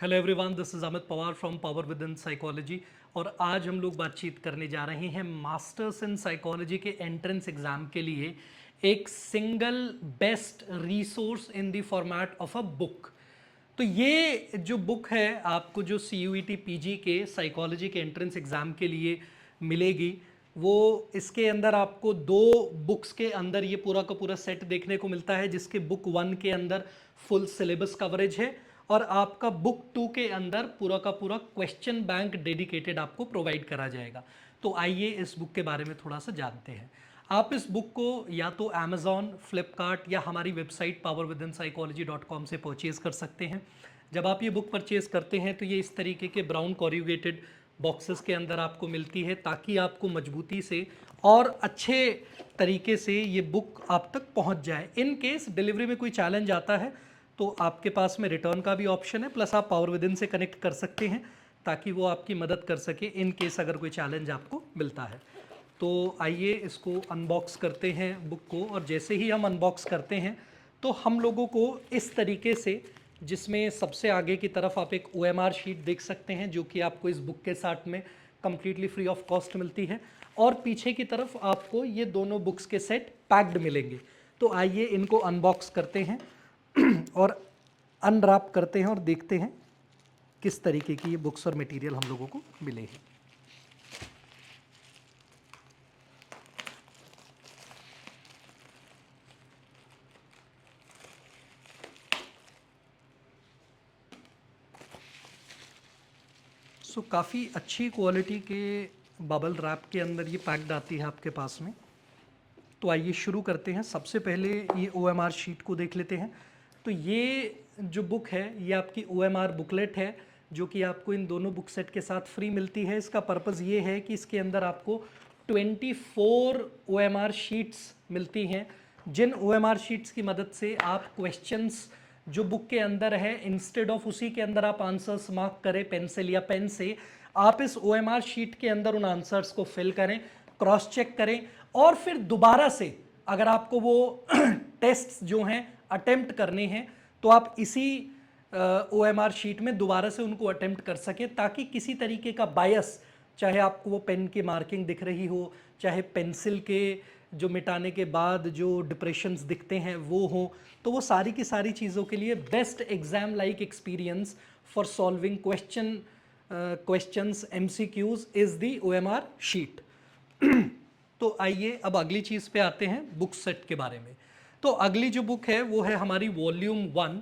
Hello everyone, this is Amit Pawar from power with in psychology. और आज हम लोग बातचीत करने जा रहे हैं मास्टर्स इन साइकोलॉजी के एंट्रेंस एग्ज़ाम के लिए एक single best resource in the format of a book. तो ये जो बुक है आपको जो CUET PG के साइकोलॉजी के एंट्रेंस एग्ज़ाम के लिए मिलेगी, वो इसके अंदर आपको दो बुक्स के अंदर ये पूरा का पूरा सेट देखने को मिलता है, जिसके बुक 1 के अंदर फुल सिलेबस कवरेज है और आपका बुक 2 के अंदर पूरा का पूरा क्वेश्चन बैंक डेडिकेटेड आपको प्रोवाइड करा जाएगा। तो आइए इस बुक के बारे में थोड़ा सा जानते हैं। आप इस बुक को या तो Amazon, फ्लिपकार्ट या हमारी वेबसाइट powerwithinpsychology.com से परचेज़ कर सकते हैं। जब आप ये बुक परचेज़ करते हैं तो ये इस तरीके के ब्राउन कॉर्यूगेटेड बॉक्सेस के अंदर आपको मिलती है, ताकि आपको मजबूती से और अच्छे तरीके से ये बुक आप तक पहुंच जाए। इन केस डिलीवरी में कोई चैलेंज आता है तो आपके पास में रिटर्न का भी ऑप्शन है, प्लस आप पावर विद इन से कनेक्ट कर सकते हैं ताकि वो आपकी मदद कर सके इन केस अगर कोई चैलेंज आपको मिलता है। तो आइए इसको अनबॉक्स करते हैं बुक को। और जैसे ही हम अनबॉक्स करते हैं तो हम लोगों को इस तरीके से, जिसमें सबसे आगे की तरफ आप एक OMR शीट देख सकते हैं जो कि आपको इस बुक के साथ में कम्प्लीटली फ्री ऑफ कॉस्ट मिलती है, और पीछे की तरफ आपको ये दोनों बुक्स के सेट पैक्ड मिलेंगे। तो आइए इनको अनबॉक्स करते हैं और अनरैप करते हैं और देखते हैं किस तरीके की ये बुक्स और मटेरियल हम लोगों को मिले हैं। काफ़ी अच्छी क्वालिटी के बबल रैप के अंदर ये पैक्ड आती है आपके पास में। तो आइए शुरू करते हैं। सबसे पहले ये OMR शीट को देख लेते हैं। तो ये जो बुक है ये आपकी OMR बुकलेट है, जो कि आपको इन दोनों बुक सेट के साथ फ्री मिलती है। इसका पर्पज़ ये है कि इसके अंदर आपको 24 OMR शीट्स मिलती हैं, जिन OMR शीट्स की मदद से आप क्वेश्चंस जो बुक के अंदर है, इंस्टेड ऑफ उसी के अंदर आप आंसर्स मार्क करें पेंसिल या पेन से, आप इस OMR शीट के अंदर उन आंसर्स को फिल करें, क्रॉस चेक करें, और फिर दोबारा से अगर आपको वो टेस्ट्स जो हैं अटेम्प्ट करने हैं तो आप इसी OMR शीट में दोबारा से उनको अटेम्प्ट कर सकें, ताकि किसी तरीके का बायस, चाहे आपको वो पेन की मार्किंग दिख रही हो, चाहे पेंसिल के जो मिटाने के बाद जो डिप्रेशंस दिखते हैं वो हो, तो वो सारी की सारी चीज़ों के लिए best exam like experience for solving questions MCQs is the OMR sheet. तो आइए अब अगली चीज़ पे आते हैं, बुक सेट के बारे में। तो अगली जो बुक है वो है हमारी volume 1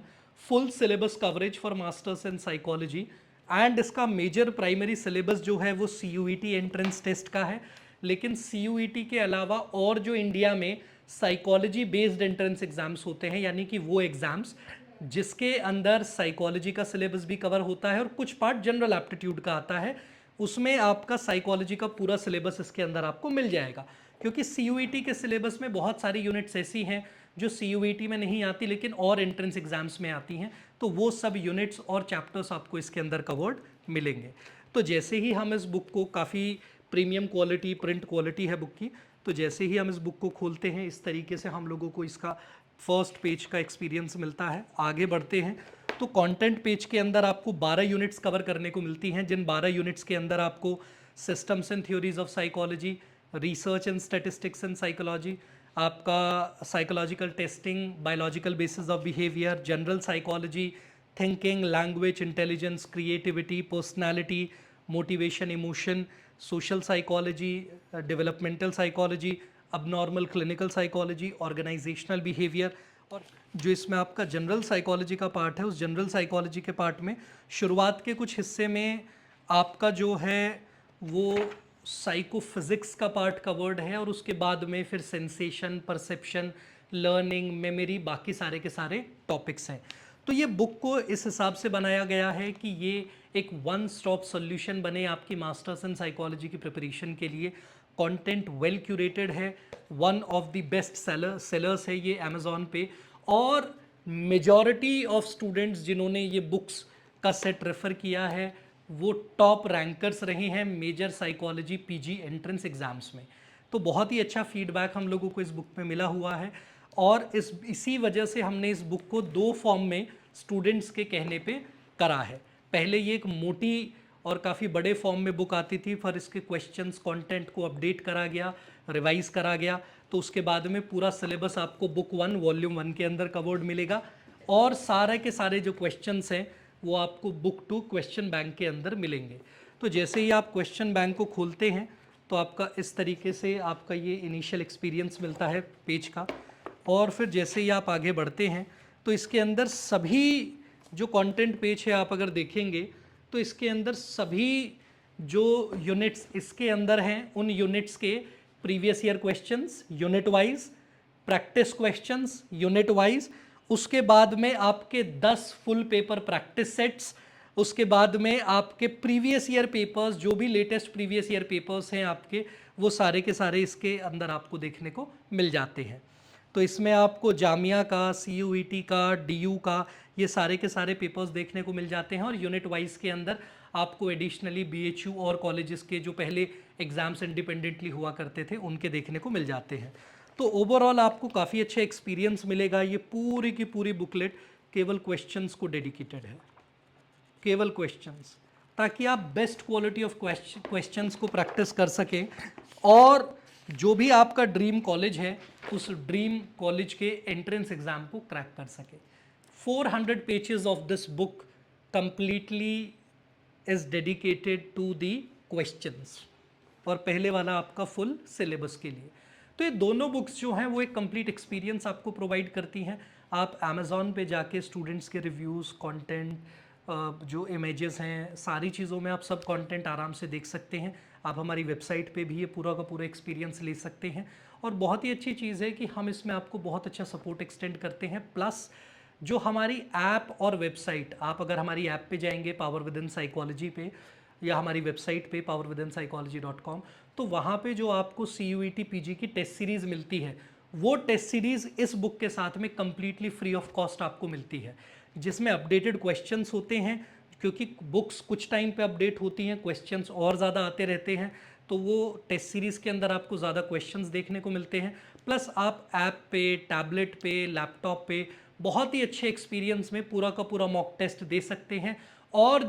full syllabus coverage for masters in psychology. And इसका मेजर प्राइमरी सिलेबस जो है वो CUET एंट्रेंस टेस्ट का है, लेकिन CUET के अलावा और जो इंडिया में साइकोलॉजी बेस्ड एंट्रेंस एग्जाम्स होते हैं, यानी कि वो एग्जाम्स जिसके अंदर साइकोलॉजी का सिलेबस भी कवर होता है और कुछ पार्ट जनरल एप्टीट्यूड का आता है, उसमें आपका साइकोलॉजी का पूरा सिलेबस इसके अंदर आपको मिल जाएगा। क्योंकि CUET के सिलेबस में बहुत सारी यूनिट्स ऐसी हैं जो CUET में नहीं आती लेकिन और एंट्रेंस एग्जाम्स में आती हैं, तो वो सब यूनिट्स और चैप्टर्स आपको इसके अंदर कवर्ड मिलेंगे। तो जैसे ही हम इस बुक को, काफ़ी प्रीमियम क्वालिटी प्रिंट क्वालिटी है बुक की, तो जैसे ही हम इस बुक को खोलते हैं इस तरीके से हम लोगों को इसका फर्स्ट पेज का एक्सपीरियंस मिलता है। आगे बढ़ते हैं तो कंटेंट पेज के अंदर आपको 12 यूनिट्स कवर करने को मिलती हैं, जिन 12 यूनिट्स के अंदर आपको systems and theories of psychology, research and statistics in psychology, आपका psychological testing, biological basis of behaviour, general psychology, thinking, language, intelligence, creativity, personality, motivation, emotion, social psychology, developmental psychology, abnormal clinical psychology, organisational behaviour. और जो इसमें आपका general psychology का part है, उस general psychology के part में शुरुआत के कुछ हिस्से में आपका जो है वो साइकोफिज़िक्स का पार्ट कवर्ड है, और उसके बाद में फिर सेंसेशन, परसेप्शन, लर्निंग, मेमोरी, बाकी सारे के सारे टॉपिक्स हैं। तो ये बुक को इस हिसाब से बनाया गया है कि ये एक वन स्टॉप सोल्यूशन बने आपकी मास्टर्स इन साइकोलॉजी की प्रिपरेशन के लिए। कंटेंट वेल क्यूरेटेड है, one of the best sellers है ये अमेज़ॉन पे, और मेजॉरिटी ऑफ स्टूडेंट्स जिन्होंने ये बुक्स का सेट रेफ़र किया है वो टॉप रैंकर्स रहे हैं major psychology PG entrance exams में। तो बहुत ही अच्छा फीडबैक हम लोगों को इस बुक में मिला हुआ है, और इसी वजह से हमने इस बुक को 2 फॉर्म में स्टूडेंट्स के कहने पे करा है। पहले ये एक मोटी और काफ़ी बड़े फॉर्म में बुक आती थी, फिर इसके क्वेश्चंस कंटेंट को अपडेट करा गया, रिवाइज करा गया, तो उसके बाद में पूरा सिलेबस आपको बुक 1 वॉल्यूम 1 के अंदर कवर्ड मिलेगा और सारे के सारे जो क्वेश्चंस हैं वो आपको बुक 2 क्वेश्चन बैंक के अंदर मिलेंगे। तो जैसे ही आप क्वेश्चन बैंक को खोलते हैं तो आपका इस तरीके से आपका ये इनिशियल एक्सपीरियंस मिलता है पेज का, और फिर जैसे ही आप आगे बढ़ते हैं तो इसके अंदर सभी जो कंटेंट पेज है आप अगर देखेंगे तो इसके अंदर सभी जो यूनिट्स इसके अंदर हैं उन यूनिट्स के previous year questions unit wise, practice questions unit wise, उसके बाद में आपके 10 फुल पेपर प्रैक्टिस सेट्स, उसके बाद में आपके प्रीवियस ईयर पेपर्स, जो भी लेटेस्ट प्रीवियस ईयर पेपर्स हैं आपके, वो सारे के सारे इसके अंदर आपको देखने को मिल जाते हैं। तो इसमें आपको जामिया का, CUET का, DU का, ये सारे के सारे पेपर्स देखने को मिल जाते हैं और यूनिट वाइज के अंदर आपको एडिशनली BHU और कॉलेजेस के जो पहले एग्ज़ाम्स इंडिपेंडेंटली हुआ करते थे उनके देखने को मिल जाते हैं। तो ओवरऑल आपको काफ़ी अच्छा एक्सपीरियंस मिलेगा। ये पूरी की पूरी बुकलेट केवल क्वेश्चंस को डेडिकेटेड है, केवल क्वेश्चंस, ताकि आप बेस्ट क्वालिटी ऑफ क्वेश्चंस को प्रैक्टिस कर सकें और जो भी आपका ड्रीम कॉलेज है उस ड्रीम कॉलेज के एंट्रेंस एग्जाम को क्रैक कर सके। 400 pages of this book completely is dedicated to the questions और पहले वाला आपका फुल सिलेबस के लिए। तो ये दोनों बुक्स जो हैं वो एक कंप्लीट एक्सपीरियंस आपको प्रोवाइड करती हैं। आप अमेज़ॉन पे जाके स्टूडेंट्स के रिव्यूज़, कंटेंट, जो इमेजेस हैं, सारी चीज़ों में आप सब कंटेंट आराम से देख सकते हैं। आप हमारी वेबसाइट पे भी ये पूरा का पूरा एक्सपीरियंस ले सकते हैं और बहुत ही अच्छी चीज़ है कि हम इसमें आपको बहुत अच्छा सपोर्ट एक्सटेंड करते हैं। प्लस जो हमारी ऐप और वेबसाइट, आप अगर हमारी ऐप पे जाएंगे पावर विद इन साइकोलॉजी पे या हमारी वेबसाइट पे powerwithinpsychology.com, तो वहाँ पे जो आपको CUET PG की टेस्ट सीरीज़ मिलती है वो टेस्ट सीरीज़ इस बुक के साथ में कम्प्लीटली फ्री ऑफ कॉस्ट आपको मिलती है, जिसमें अपडेटेड क्वेश्चंस होते हैं, क्योंकि बुक्स कुछ टाइम पे अपडेट होती हैं, क्वेश्चंस और ज़्यादा आते रहते हैं, तो वो टेस्ट सीरीज़ के अंदर आपको ज़्यादा क्वेश्चंस देखने को मिलते हैं। प्लस आप ऐप पे, टैबलेट पे, लैपटॉप पे बहुत ही अच्छे एक्सपीरियंस में पूरा का पूरा मॉक टेस्ट दे सकते हैं और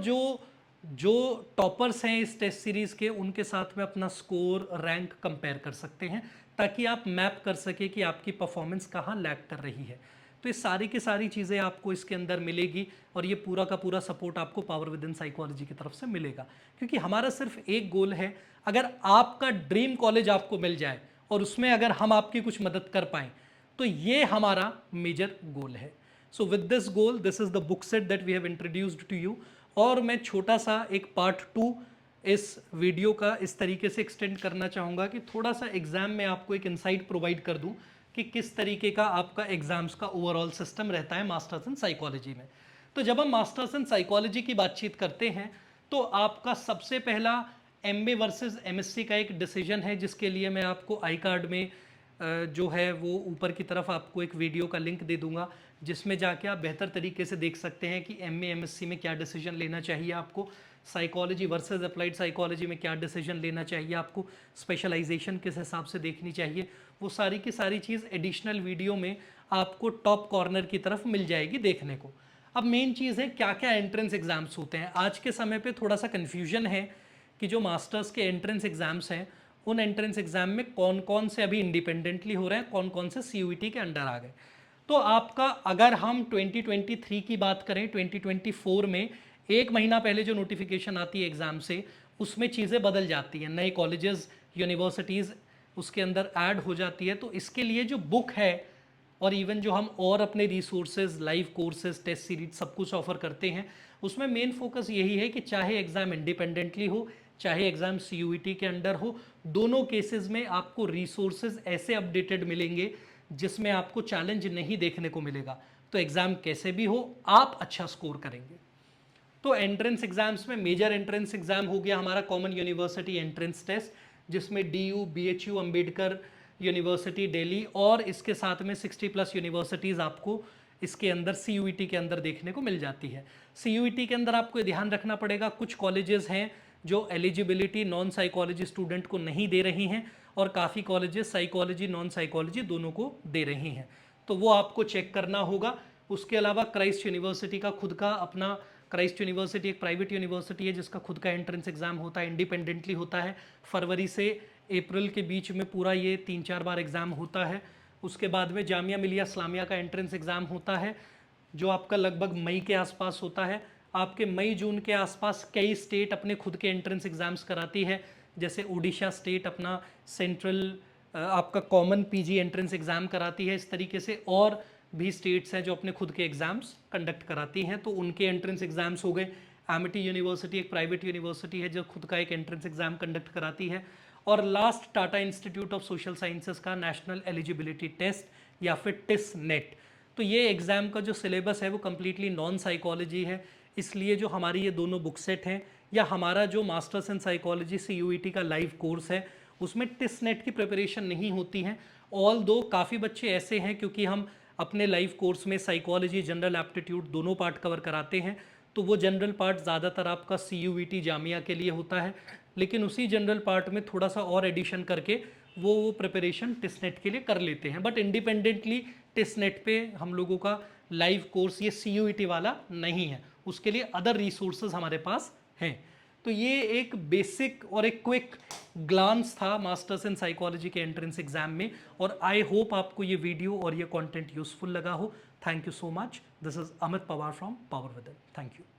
जो टॉपर्स हैं इस टेस्ट सीरीज़ के उनके साथ में अपना स्कोर, रैंक कंपेयर कर सकते हैं, ताकि आप मैप कर सके कि आपकी परफॉर्मेंस कहाँ लैग कर रही है। तो ये सारी की सारी चीज़ें आपको इसके अंदर मिलेगी और ये पूरा का पूरा सपोर्ट आपको पावर विद इन साइकोलॉजी की तरफ से मिलेगा, क्योंकि हमारा सिर्फ एक गोल है, अगर आपका ड्रीम कॉलेज आपको मिल जाए और उसमें अगर हम आपकी कुछ मदद कर पाएँ तो ये हमारा मेजर गोल है। So with this goal, this is the book set that we have introduced to you. और मैं छोटा सा एक पार्ट 2 इस वीडियो का इस तरीके से एक्सटेंड करना चाहूँगा कि थोड़ा सा एग्ज़ाम में आपको एक इंसाइट प्रोवाइड कर दूँ कि किस तरीके का आपका एग्ज़ाम्स का ओवरऑल सिस्टम रहता है मास्टर्स इन साइकोलॉजी में। तो जब हम मास्टर्स इन साइकोलॉजी की बातचीत करते हैं तो आपका सबसे पहला MA वर्सेस MSc का एक डिसीजन है, जिसके लिए मैं आपको आई कार्ड में जो है वो ऊपर की तरफ आपको एक वीडियो का लिंक दे दूंगा, जिसमें जाके आप बेहतर तरीके से देख सकते हैं कि MA MSc में क्या डिसीजन लेना चाहिए आपको, साइकोलॉजी वर्सेस अप्लाइड साइकोलॉजी में क्या डिसीजन लेना चाहिए आपको, स्पेशलाइजेशन किस हिसाब से देखनी चाहिए, वो सारी की सारी चीज़ एडिशनल वीडियो में आपको टॉप कॉर्नर की तरफ मिल जाएगी देखने को। अब मेन चीज़ है क्या क्या एंट्रेंस एग्ज़ाम्स होते हैं। आज के समय पे थोड़ा सा कन्फ्यूजन है कि जो मास्टर्स के एंट्रेंस एग्ज़ाम्स हैं उन एंट्रेंस एग्ज़ाम में कौन कौन से अभी इंडिपेंडेंटली हो रहे हैं, कौन कौन से CUET के अंडर आ गए। तो आपका अगर हम 2023 की बात करें, 2024 में एक महीना पहले जो नोटिफिकेशन आती है एग्ज़ाम से, उसमें चीज़ें बदल जाती हैं, नए कॉलेजेस, यूनिवर्सिटीज़ उसके अंदर ऐड हो जाती है। तो इसके लिए जो बुक है और इवन जो हम और अपने resources, live courses, test series सब कुछ ऑफर करते हैं, उसमें मेन फोकस यही है कि चाहे एग्ज़ाम इंडिपेंडेंटली हो, चाहे एग्ज़ाम CUET के अंडर हो, दोनों केसेस में आपको रिसोर्सेज ऐसे अपडेटेड मिलेंगे जिसमें आपको चैलेंज नहीं देखने को मिलेगा। तो एग्ज़ाम कैसे भी हो आप अच्छा स्कोर करेंगे। तो एंट्रेंस एग्जाम्स में मेजर एंट्रेंस एग्जाम हो गया हमारा कॉमन यूनिवर्सिटी एंट्रेंस टेस्ट, जिसमें DU, BHU, Ambedkar university Delhi और इसके साथ में 60+ यूनिवर्सिटीज़ आपको इसके अंदर CUET के अंदर देखने को मिल जाती है। CUET के अंदर आपको ध्यान रखना पड़ेगा, कुछ कॉलेजेस हैं जो एलिजिबिलिटी नॉन साइकोलॉजी स्टूडेंट को नहीं दे रही हैं और काफ़ी कॉलेजेस साइकोलॉजी नॉन साइकोलॉजी दोनों को दे रही हैं, तो वो आपको चेक करना होगा। उसके अलावा क्राइस्ट यूनिवर्सिटी का खुद का अपना क्राइस्ट यूनिवर्सिटी एक प्राइवेट यूनिवर्सिटी है जिसका खुद का एंट्रेंस एग्ज़ाम होता है, इंडिपेंडेंटली होता है। फरवरी से अप्रैल के बीच में पूरा ये 3-4 बार एग्ज़ाम होता है। उसके बाद में जामिया मिलिया इस्लामिया का एंट्रेंस एग्ज़ाम होता है जो आपका लगभग मई के आसपास होता है। आपके मई जून के आसपास कई स्टेट अपने खुद के एंट्रेंस एग्ज़ाम्स कराती है, जैसे उड़ीसा स्टेट अपना सेंट्रल आपका कॉमन पीजी एंट्रेंस एग्ज़ाम कराती है। इस तरीके से और भी स्टेट्स हैं जो अपने खुद के एग्ज़ाम्स कंडक्ट कराती हैं, तो उनके एंट्रेंस एग्ज़ाम्स हो गए। एमिटी यूनिवर्सिटी एक प्राइवेट यूनिवर्सिटी है जो खुद का एक एंट्रेंस एग्ज़ाम कंडक्ट कराती है। और last Tata institute of social sciences का नेशनल एलिजिबिलिटी टेस्ट या फिर टिस नेट। तो ये एग्ज़ाम का जो सिलेबस है वो कम्प्लीटली नॉन साइकोलॉजी है, इसलिए जो हमारी ये दोनों बुक सेट हैं या हमारा जो मास्टर्स इन साइकोलॉजी CUET का लाइव कोर्स है उसमें टिस नेट की प्रिपरेशन नहीं होती है। ऑल दो काफ़ी बच्चे ऐसे हैं, क्योंकि हम अपने लाइव कोर्स में साइकोलॉजी जनरल एप्टीट्यूड दोनों पार्ट कवर कराते हैं, तो वो जनरल पार्ट ज़्यादातर आपका CUET जामिया के लिए होता है, लेकिन उसी जनरल पार्ट में थोड़ा सा और एडिशन करके वो प्रिपरेशन टिस नेट के लिए कर लेते हैं। बट इंडिपेंडेंटली टिस नेट पे हम लोगों का लाइव कोर्स ये CUET वाला नहीं है, उसके लिए अदर रिसोर्सेज हमारे पास हैं। तो ये एक बेसिक और एक क्विक ग्लांस था मास्टर्स इन साइकोलॉजी के एंट्रेंस एग्जाम में, और आई होप आपको ये वीडियो और ये कंटेंट यूजफुल लगा हो। Thank you so much. This is Amit Pawar from power within. Thank you.